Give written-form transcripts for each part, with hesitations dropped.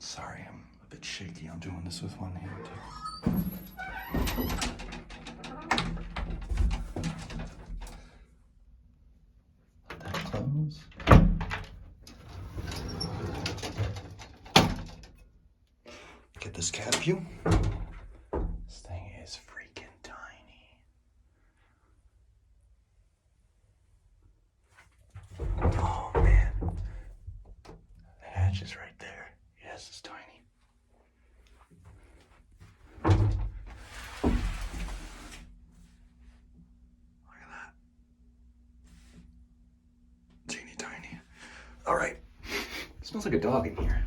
Sorry, I'm a bit shaky. I'm doing this with one hand too. Let that close. Get this cat view. This thing is freaking tiny. Oh man. The hatch is right there. Yes, it's tiny. Look at that. Teeny tiny. All right. It smells like a dog in here.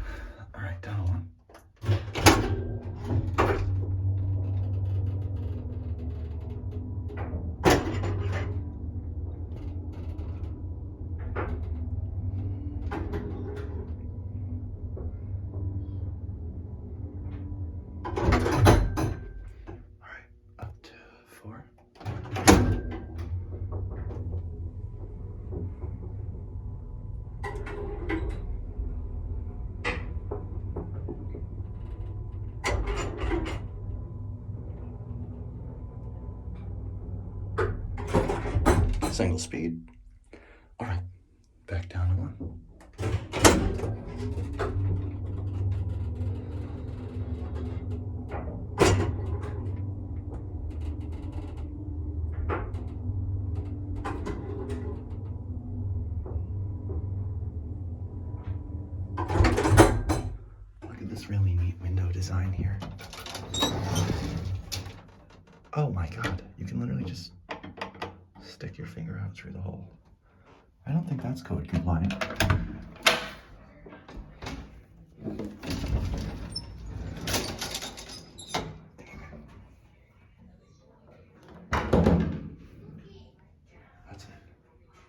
All right, down one. Up to 4. Single speed. All right, back down to 1. Look at this really neat window design here. Oh my God, you can literally just stick your finger out through the hole. I don't think that's code compliant.